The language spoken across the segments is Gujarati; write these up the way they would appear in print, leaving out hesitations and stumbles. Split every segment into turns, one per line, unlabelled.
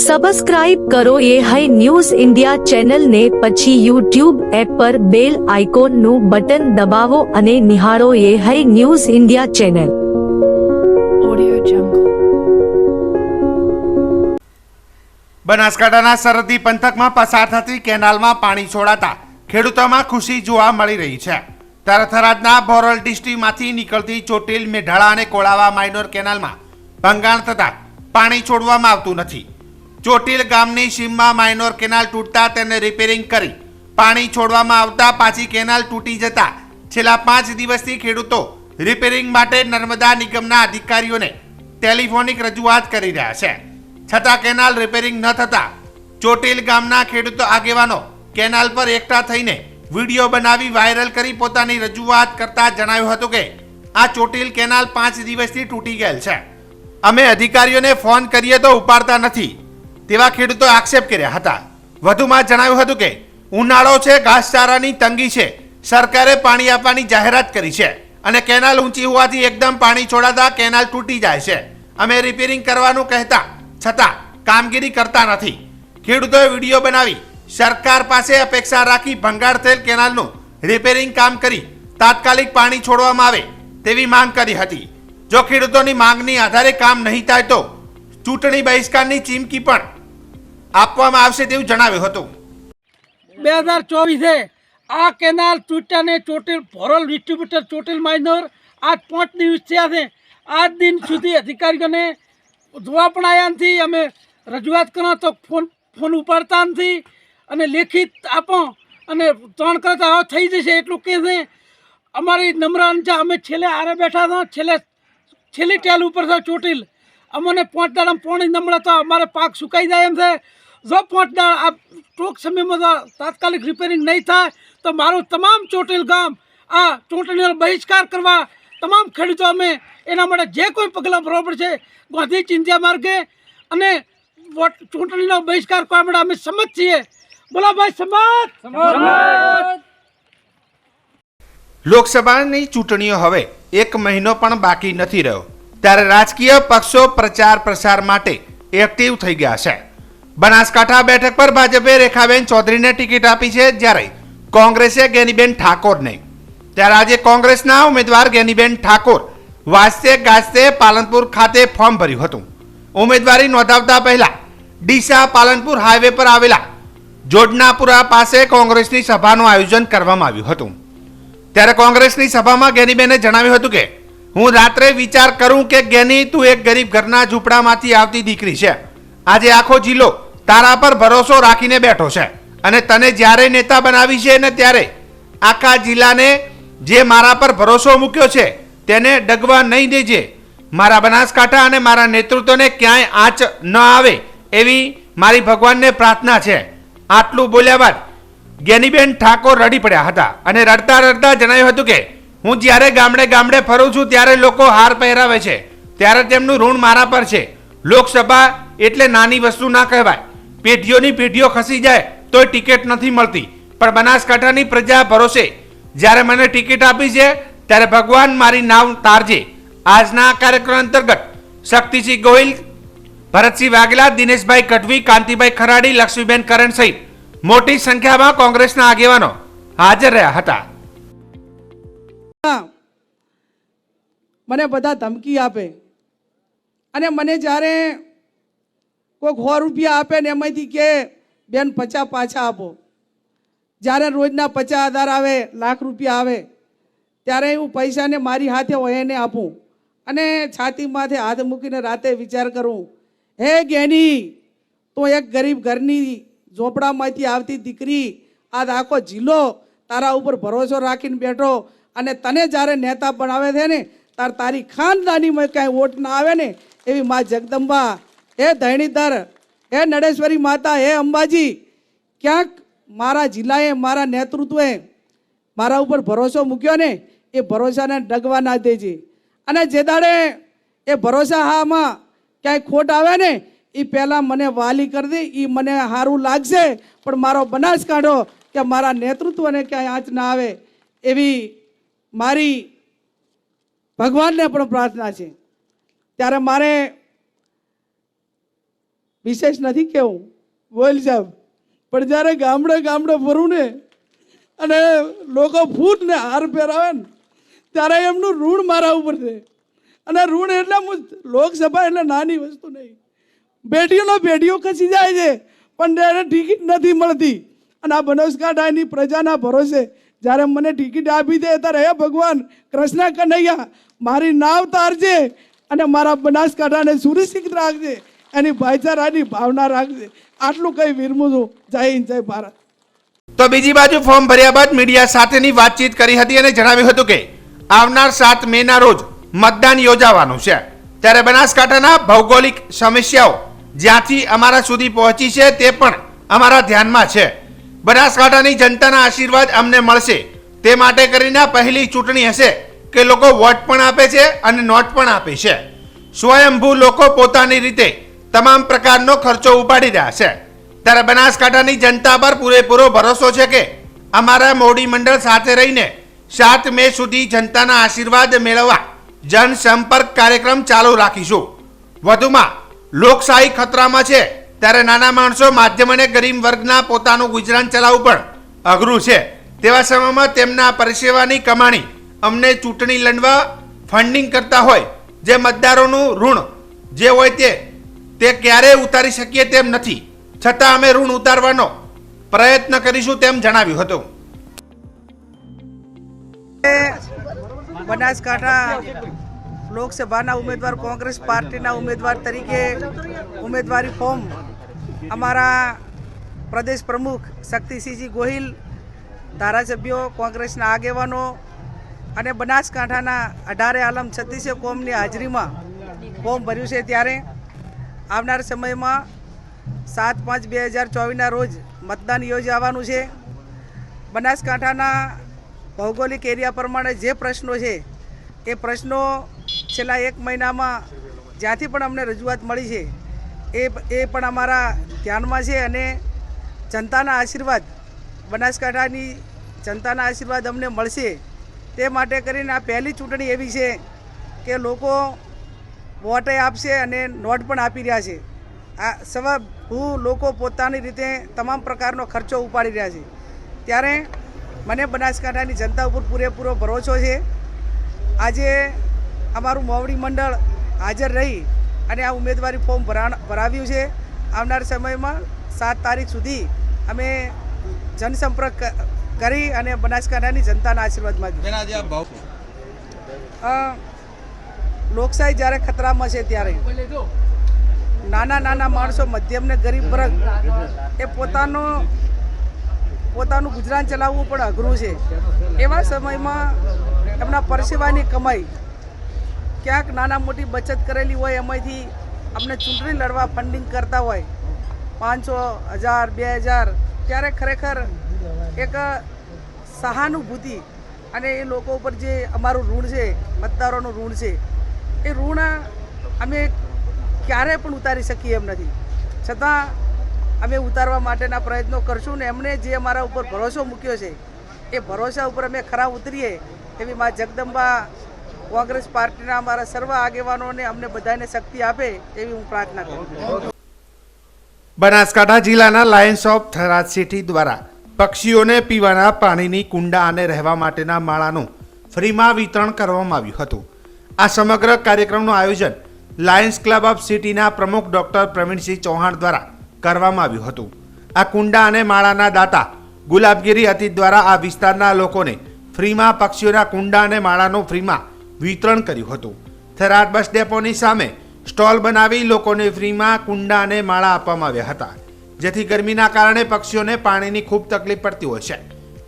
સબસ્ક્રાઇબ કરો એ હાઈ ન્યૂઝ ઇન્ડિયા ચેનલ ને પછી યુટ્યુબ એપ પર બેલ આઇકોન નું બટન દબાવો અને નિહાળો એ હાઈ ન્યૂઝ ઇન્ડિયા ચેનલ।
બનાસકાંઠાના સરહદી પંથકમાં પસાર થતી કેનાલમાં પાણી છોડાતા ખેડૂતોમાં ખુશી જોવા મળી રહી છે। ત્યારે થરાદના બોરલ ડિસ્ટ્રિક્ટમાંથી નીકળતી ચોટીલ, મેઢાળા અને કોળાવા માઇનોર કેનાલમાં ભંગાણ થતા પાણી છોડવામાં આવતું નથી। ચોટીલ ગામની સીમમાં માઇનોર કેનાલ તૂટતા તેને રિપેરિંગ કરી પાણી છોડવામાં આવતા પાછી કેનાલ તૂટી જતા છેલ્લા 5 દિવસથી ખેડૂતો રિપેરિંગ માટે નર્મદા નિગમના અધિકારીઓને ટેલિફોનિક રજૂઆત કરી રહ્યા છે, છતાં કેનાલ રિપેરિંગ ન થતા ચોટીલ ગામના ખેડૂતો આગેવાનો કેનાલ પર એકઠા થઈને વિડીયો બનાવી વાયરલ કરી પોતાની રજૂઆત કરતા જણાવ્યું હતું કે આ ચોટીલ કેનાલ 5 દિવસથી તૂટી ગયેલ છે, અમે અધિકારીઓને ફોન કરીએ તો ઉપાડતા નથી તેવા ખેડૂતો આક્ષેપ કર્યા હતા। વધુમાં જણાવ્યું હતું કે ઉનાળો છે, ઘાસચારાની તંગી છે, સરકારે પાણી આપવાની જાહેરાત કરી છે અને કેનાલ ઊંચી હોવાથી એકદમ પાણી છોડાતા કેનાલ તૂટી જાય છે, અમે રિપેરિંગ કરવાનું કહેતા છતાં કામગીરી કરતા નથી। ખેડૂતોએ વિડીયો બનાવી સરકાર પાસે અપેક્ષા રાખી ભંગાર થયેલ કેનાલનું રિપેરિંગ કામ કરી તાત્કાલિક પાણી છોડવામાં આવે તેવી માંગ કરી હતી। જો ખેડૂતોની માંગની આધારે કામ નહીં થાય તો ચૂંટણી બહિષ્કારની ચીમકી પણ આપવામાં આવશે તેવું જણાવ્યું હતું।
2024 આ કેનાલ તૂટ્યાને ચોટીલ ભોરલ ડિસ્ટ્રીબ્યુટર ચોટીલ માઇનોર આજ 5 દિવસ થયા છે। આજ દિન સુધી અધિકારીઓને જોવા પણ આવ્યા નથી, અમે રજૂઆત કરો તો ફોન ઉપાડતા નથી અને લેખિત આપો અને ત્રણ કરતા થઈ જશે એટલું કહે છે। અમારી નમ્ર અંજા અમે છેલ્લે આરે બેઠા હતા, છેલ્લી ટેલ ઉપર છે ચોટીલ, અમને 5 દાડા પાણી નમળે તો અમારે પાક સુકાઈ જાય એમ છે। જો 5 દાડા આ ટૂંક સમયમાં તાત્કાલિક રિપેરિંગ નહીં થાય તો મારું તમામ ચોટીલ ગામ આ ચૂંટણીનો બહિષ્કાર કરવા તમામ ખેડૂતો અમે એના માટે જે કોઈ પગલાં ભરવા પડશે ગાંધી ચિંધ્યા માર્ગે અને ચૂંટણીનો બહિષ્કાર કરવા માટે અમે સંમત છીએ। બોલો ભાઈ સંમત।
લોકસભાની ચૂંટણીઓ હવે 1 મહિનો પણ બાકી નથી રહ્યો, ત્યારે રાજકીય પક્ષો પ્રચાર પ્રસાર માટે એક્ટિવ થઈ ગયા છે। બનાસકાંઠા બેઠક પર ભાજપે રેખાબેન ચૌધરીને ટિકિટ આપી છે, જ્યારે કોંગ્રેસે ગેનીબેન ઠાકોરને। ત્યારે આજે કોંગ્રેસના ઉમેદવાર ગેનીબેન ઠાકોર વાજતે ગાજતે પાલનપુર ખાતે ફોર્મ ભર્યું હતું। ઉમેદવારી નોંધાવતા પહેલા ડીસા પાલનપુર હાઈવે પર આવેલા જોડનાપુરા પાસે કોંગ્રેસની સભાનું આયોજન કરવામાં આવ્યું હતું। ત્યારે કોંગ્રેસની સભામાં ગેનીબેને જણાવ્યું હતું કે હું રાત્રે વિચાર કરું કે ગેની, તું એક ગરીબ ઘરના ઝૂંપડામાંથી આવતી દીકરી છે, આજે આખો જિલ્લો તારા પર ભરોસો રાખીને બેઠો છે અને તને જ્યારે નેતા બનાવી છે ને ત્યારે આખા જિલ્લાને જે મારા પર ભરોસો મૂક્યો છે તેને ડગવા નહીં દેજે। મારા બનાસકાંઠા અને મારા નેતૃત્વને ક્યાંય આંચ ન આવે એવી મારી ભગવાનને પ્રાર્થના છે। આટલું બોલ્યા બાદ ગેનીબેન ઠાકોર રડી પડ્યા હતા અને રડતા રડતા જણાવ્યું હતું કે હું જ્યારે ગામડે ગામડે ફરું છું ત્યારે લોકો હાર પહેરાવે છે, ત્યારે તેમનું ઋણ મારા પર છે। લોકસભા એટલે નાની વસ્તુ ના કહેવાય, પેઢીઓની પેઢીઓ ખસી જાય તોય ટિકિટ નથી મળતી, પણ બનાસકાંઠાની પ્રજા ભરોસે જ્યારે મને ટિકિટ આપી છે ત્યારે ભગવાન મારી નાવ તારજે। આજના કાર્યક્રમ અંતર્ગત શક્તિસિંહ ગોહિલ, ભરતસિંહ વાઘેલા, દિનેશભાઈ કઢવી, કાંતિભાઈ ખરાડી, લક્ષ્મીબેન કરણ સહિત મોટી સંખ્યામાં કોંગ્રેસના આગેવાનો હાજર રહ્યા હતા।
મને બધા ધમકી આપે અને મને જ્યારે કોઈ 100 રૂપિયા આપે ને એમાંથી કે બેન 50 પાછા આપો, જ્યારે રોજના 50,000 આવે, લાખ રૂપિયા આવે, ત્યારે હું પૈસાને મારી હાથે હોય એને આપું અને છાતી માથે હાથ મૂકીને રાતે વિચાર કરું, હે ગેની, તો એક ગરીબ ઘરની ઝોપડામાંથી આવતી દીકરી, આજ આખો જિલ્લો તારા ઉપર ભરોસો રાખીને બેઠો અને તને જ્યારે નેતા બનાવે છે ને તારી ખાનદાનીમાં કાંઈ વોટ ના આવે ને એવી મા જગદંબા, હે ધરણીધર, હે નડેશ્વરી માતા, હે અંબાજી, ક્યાંક મારા જિલ્લાએ મારા નેતૃત્વએ મારા ઉપર ભરોસો મૂક્યો ને એ ભરોસાને ડગવા ના દેજે અને જે દાડે એ ભરોસા હામાં ક્યાંય ખોટ આવે ને એ પહેલાં મને વાલી કરી દે, એ મને સારું લાગશે, પણ મારો બનાસકાંઠો કે મારા નેતૃત્વને ક્યાંય આંચ ના આવે એવી મારી ભગવાનને પણ પ્રાર્થના છે। ત્યારે મારે વિશેષ નથી કેવું બોલ સાહેબ, પણ જ્યારે ગામડે ગામડે ફરું ને અને લોકો ફૂટ ને હાર પહેરાવે ને ત્યારે એમનું ઋણ મારા ઉપર છે. અને ઋણ એટલે લોકસભા એટલે નાની વસ્તુ નહીં. પેઢીઓ ખસી જાય છે પણ ત્યારે ટિકિટ નથી મળતી. અને આ બનાસકાંઠાની પ્રજાના ભરોસે જ્યારે મને ટિકિટ આપી દે ત્યારે હે ભગવાન કૃષ્ણ કનૈયા મારી નાવ તારજે અને મારા બનાસકાંઠાને સુરક્ષિત રાખજે, એની ભાઈચારાની ભાવના રાખજે. આટલું કઈ વિરમું છું. જય હિન્દ, જય ભારત.
તો બીજી બાજુ ફોર્મ ભર્યા બાદ મીડિયા સાથેની વાતચીત કરી હતી અને જણાવ્યું હતું કે આવનાર 7 મે ના રોજ મતદાન યોજાવાનું છે. ત્યારે બનાસકાંઠાના ભૌગોલિક સમસ્યાઓ જ્યાંથી અમારા સુધી પહોંચી છે તે પણ અમારા ધ્યાનમાં છે. બનાસકાંઠાની જનતાના આશીર્વાદ અમને મળશે તે માટે કરીને પહેલી ચૂંટણી હશે કે લોકો વોટ પણ આપે છે અને નોટ પણ આપે છે. સ્વયંભૂ લોકો પોતાની રીતે તમામ પ્રકારનો ખર્ચો ઉપાડી રહ્યા છે. ત્યારે બનાસકાંઠાની જનતા પર પૂરેપૂરો ભરોસો છે કે અમારા મોવડી મંડળ સાથે રહીને 7 મે સુધી જનતાના આશીર્વાદ મેળવવા જનસંપર્ક કાર્યક્રમ ચાલુ રાખીશું. વધુમાં લોકશાહી ખતરામાં છે ત્યારે નાના માણસો, માધ્યમ અને ગરીબ વર્ગના પોતાનું ગુજરાન ચલાવવું પણ અઘરું છે. તેવા સમયમાં તેમના પરસેવાની કમાણી અમને ચૂંટણી લડવા ફંડિંગ કરતા હોય જે મતદારોનું ઋણ જે હોય તે ક્યારેય ઉતારી શકીએ તેમ નથી. છતાં અમે ઋણ ઉતારવાનો પ્રયત્ન કરીશું તેમ જણાવ્યું હતું.
બનાસકાંઠા લોકસભાના ઉમેદવાર કોંગ્રેસ પાર્ટીના ઉમેદવાર તરીકે ઉમેદવારી ફોર્મ અમારા પ્રદેશ પ્રમુખ શક્તિસિંહજી ગોહિલ, ધારાસભ્યો, કોંગ્રેસના આગેવાનો અને બનાસકાંઠાના 18 આલમ 36 કોમની હાજરીમાં ફોર્મ ભર્યું છે. ત્યારે આવનાર સમયમાં 7/5/2024ના રોજ મતદાન યોજાવાનું છે. બનાસકાંઠાના ભૌગોલિક એરિયા પ્રમાણે જે પ્રશ્નો છે એ પ્રશ્નો છેલ્લા 1 મહિનામાં જ્યાંથી પણ અમને રજૂઆત મળી છે એ પણ અમારા ધ્યાનમાં છે. અને જનતાના આશીર્વાદ, બનાસકાંઠાની જનતાના આશીર્વાદ અમને મળશે તે માટે કરીને આ પહેલી ચૂંટણી એવી છે કે લોકો વોટે આપશે અને નોટ પણ આપી રહ્યા છે. આ સ્વયંભૂ લોકો પોતાની રીતે તમામ પ્રકારનો ખર્ચો ઉપાડી રહ્યા છે. ત્યારે મને બનાસકાંઠાની જનતા ઉપર પૂરેપૂરો ભરોસો છે. આજે અમારું મોવડી મંડળ હાજર રહી અને આ ઉમેદવારી ફોર્મ ભરાવ્યું છે. આવનાર સમયમાં 7 તારીખ સુધી અમે જનસંપર્ક કરી અને બનાસકાંઠાની જનતાના આશીર્વાદ માંગ્યું. લોકશાહી જ્યારે ખતરામાં છે ત્યારે નાના માણસો, મધ્યમ ને ગરીબ વર્ગ એ પોતાનું ગુજરાન ચલાવવું પણ અઘરું છે. એવા સમયમાં એમના પરસેવાની કમાઈ ક્યાંક નાના મોટી બચત કરેલી હોય એમાંથી અમને ચૂંટણી લડવા ફંડિંગ કરતા હોય 500, 1000, 2000, ત્યારે ખરેખર એક સહાનુભૂતિ અને એ લોકો ઉપર જે અમારું ઋણ છે, મતદારોનું ઋણ છે, એ ઋણ અમે ક્યારેય પણ ઉતારી શકીએ એમ નથી. છતાં અમે ઉતારવા માટેના પ્રયત્નો કરશું ને એમણે જે અમારા ઉપર ભરોસો મૂક્યો છે એ ભરોસા ઉપર અમે ખરા ઉતરીએ એવી મા જગદંબા, કોંગ્રેસ પાર્ટીના અમારા સર્વ આગેવાનોને અમને બધાને શક્તિ આપે એવી હું પ્રાર્થના કરું.
બનાસકાંઠા જિલ્લાના લાયન્સ ઓફ થરાદ સિટી દ્વારા પક્ષીઓને પીવાના પાણીની કુંડા અને રહેવા માટેના માળાનું ફ્રીમાં વિતરણ કરવામાં આવ્યું હતું. આ સમગ્ર કાર્યક્રમનું આયોજન લાયન્સ ક્લબ ઓફ સિટીના પ્રમુખ ડોક્ટર પ્રવીણસિંહ ચૌહાણ દ્વારા કરવામાં આવ્યું હતું. આ કુંડા અને માળાના દાતા ગુલાબગીરી અતીત દ્વારા આ વિસ્તારના લોકોને ફ્રીમાં પક્ષીઓના કુંડા અને માળાનું ફ્રીમાં વિતરણ કર્યું હતું. થરાદ બસ ડેપોની સામે સ્ટોલ બનાવી લોકોને ફ્રીમાં કુંડા અને માળા આપવામાં આવ્યા હતા, જેથી ગરમીના કારણે પક્ષીઓને પાણીની ખૂબ તકલીફ પડતી હોય છે,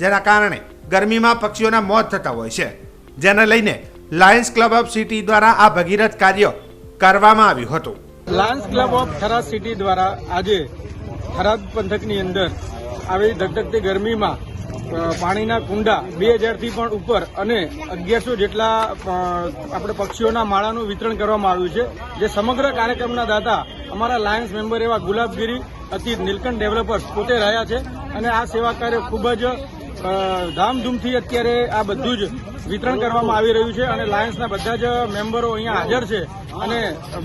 જેના કારણે ગરમીમાં પક્ષીઓના મોત થતા હોય છે. જેને લઈને લાયન્સ ક્લબ ઓફ સિટી દ્વારા આ ભગીરથ કાર્ય કરવામાં આવ્યું હતું.
Lions club of Tharad city દ્વારા આજે થરાદ પંથકની અંદર આવી ધગધગતી ગરમીમાં પાણીના કુંડા 2000 થી પણ ઉપર અને 1100 જેટલા આપણે પક્ષીઓના માળાનું વિતરણ કરવામાં આવ્યું છે. જે સમગ્ર કાર્યક્રમના દાતા અમારા લાયન્સ મેમ્બર એવા ગુલાબગીરી અતિ નીલકંઠ ડેવલપર્સ પોતે રહ્યા છે અને આ સેવા કાર્ય ખૂબ જ ધામધૂમથી અત્યારે આ બધું જ વિતરણ કરવામાં આવી રહ્યું છે અને લાયન્સના બધા જ મેમ્બરો અહીંયા હાજર છે અને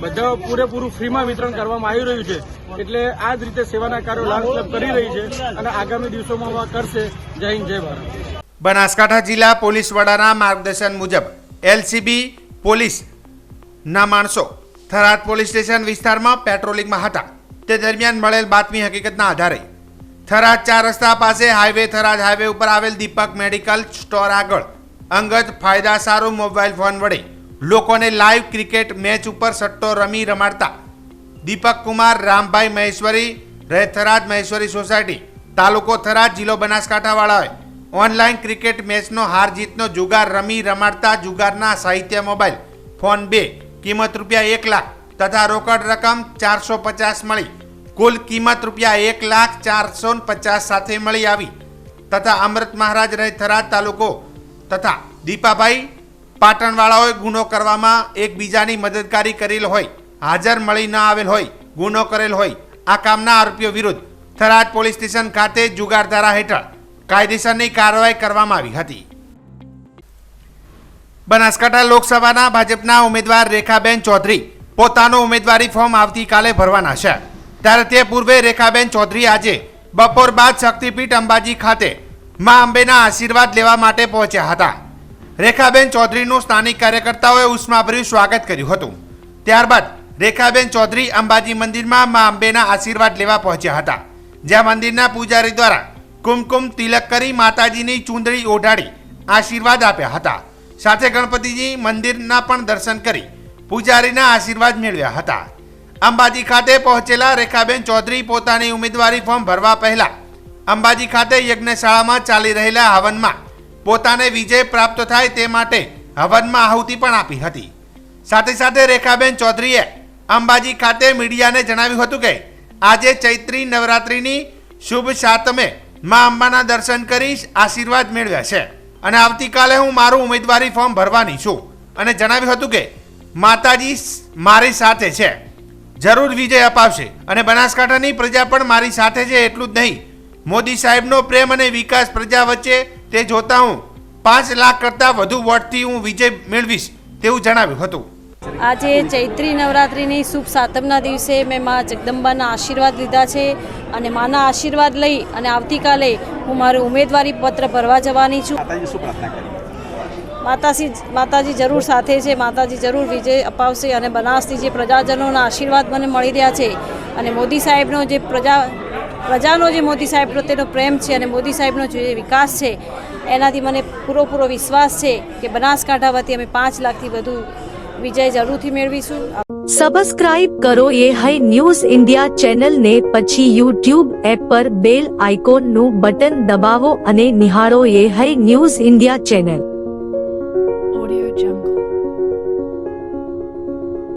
બધા પૂરેપૂરું ફ્રીમાં વિતરણ કરવામાં આવી રહ્યું છે. એટલે આ જ રીતે સેવાના કાર્યો લાયન્સ ક્લબ કરી રહી છે અને આગામી દિવસોમાં કરશે. જય હિન્દ, જય ભારત.
બનાસકાંઠા જિલ્લા પોલીસ વડાના માર્ગદર્શન મુજબ એલસીબી પોલીસના માણસો થરાદ પોલીસ સ્ટેશન વિસ્તારમાં પેટ્રોલિંગમાં હતા. તે દરમિયાન મળેલ બાતમી હકીકતના આધારે થરાદ 4 રસ્તા પાસે હાઈવે થરાદ હાઈવે ઉપર આવેલ દીપક મેડિકલ સ્ટોર આગળ અંગત ફાયદા સારું મોબાઈલ ફોન વડે લોકોને લાઈવ ક્રિકેટ મેચ ઉપર સટ્ટો રમાડતા દીપક કુમાર રામભાઈ મહેશ્વરી રહે થરાદ મહેશ્વરી સોસાયટી તાલુકો થરાદ જિલ્લો બનાસકાંઠાવાળાએ ઓનલાઈન ક્રિકેટ મેચનો હાર જીતનો જુગાર રમાડતા જુગારના સાહિત્ય મોબાઈલ ફોન 2 કિંમત ₹1 લાખ તથા રોકડ રકમ 450 મળી કુલ કિંમત ₹1,04,50,000 સાથે મળી આવી તથા અમૃત મહારાજ રહે થરાદ તાલુકો તથા દીપાભાઈ પાટણવાળાઓએ ગુનો કરવામાં એકબીજાની મદદગારી કરેલ હોય હાજર મળી ન આવેલ હોય ગુનો કરેલ હોય આ કામના આરોપીઓ વિરુદ્ધ થરાદ પોલીસ સ્ટેશન ખાતે જુગાર ધારા હેઠળ કાયદેસરની કાર્યવાહી કરવામાં આવી હતી. બનાસકાંઠા લોકસભાના ભાજપના ઉમેદવાર રેખાબેન ચૌધરી પોતાનું ઉમેદવારી ફોર્મ આવતીકાલે ભરવાના છે. ત્યારે તે પૂર્વે રેખાબેન ચૌધરી આજે બપોર બાદ શક્તિપીઠ અંબાજી ખાતે મા અંબેના આશીર્વાદ લેવા માટે પહોંચ્યા હતા. રેખાબેન ચૌધરીનું સ્થાનિક કાર્યકર્તાઓએ ઉષ્માભર્યું સ્વાગત કર્યું હતું. ત્યારબાદ રેખાબેન ચૌધરી અંબાજી મંદિરમાં મા અંબેના આશીર્વાદ લેવા પહોંચ્યા હતા, જ્યાં મંદિરના પૂજારી દ્વારા કુમકુમ તિલક કરી માતાજીની ચૂંદડી ઓઢાડી આશીર્વાદ આપ્યા હતા. સાથે ગણપતિજી મંદિરના પણ દર્શન કરી પૂજારીના આશીર્વાદ મેળવ્યા હતા. અંબાજી ખાતે પહોંચેલા રેખાબેન ચૌધરી પોતાની ઉમેદવારી ફોર્મ ભરવા પહેલા અંબાજી ખાતે યજ્ઞશાળામાં ચાલી રહેલા હવનમાં પોતાને વિજય પ્રાપ્ત થાય તે માટે હવનમાં આહુતિ પણ આપી હતી. સાથે સાથે રેખાબેન ચૌધરીએ અંબાજી ખાતે મીડિયાને જણાવ્યું હતું કે આજે ચૈત્રી નવરાત્રિની શુભ સાતમે મા અંબાના દર્શન કરી આશીર્વાદ મેળવ્યા છે અને આવતીકાલે હું મારું ઉમેદવારી ફોર્મ ભરવાની છું અને જણાવ્યું હતું કે માતાજી મારી સાથે છે, જરૂર વિજય અપાવશે અને બનાસકાંઠાની પ્રજા પણ મારી સાથે છે. એટલું જ નહીં, મોદી સાહેબનો પ્રેમ અને વિકાસ પ્રજા વચ્ચે તે જોતા હું 5 લાખ કરતાં વધુ વોટથી હું વિજય મેળવીશ તેવું જણાવ્યું હતું.
આજે ચૈત્રી નવરાત્રિની શુભ સાતમના દિવસે મેં મા જગદંબાના આશીર્વાદ લીધા છે અને માના આશીર્વાદ લઈ અને આવતીકાલે હું મારું ઉમેદવારી પત્ર ભરવા જવાની છું. માતાજી જરૂર સાથે છે, માતાજી જરૂર વિજય અપાવશે અને બનાસની જે પ્રજાજનોના આશીર્વાદ મને મળી રહ્યા છે અને મોદી સાહેબનો જે પ્રજાનો જે મોદી સાહેબ પ્રત્યેનો પ્રેમ છે અને મોદી સાહેબનો જે વિકાસ છે એનાથી મને પૂરો વિશ્વાસ છે કે બનાસકાંઠા વતી અમે 5 લાખથી વધુ વિજય જરૂરથી મેળવીશું.
સબસ્ક્રાઇબ કરો ये है न्यूज़ इंडिया चैनल ने પછી YouTube એપ પર બેલ આઇકોનનું બટન દબાવો અને નિહાળો ये है न्यूज़ इंडिया चैनल.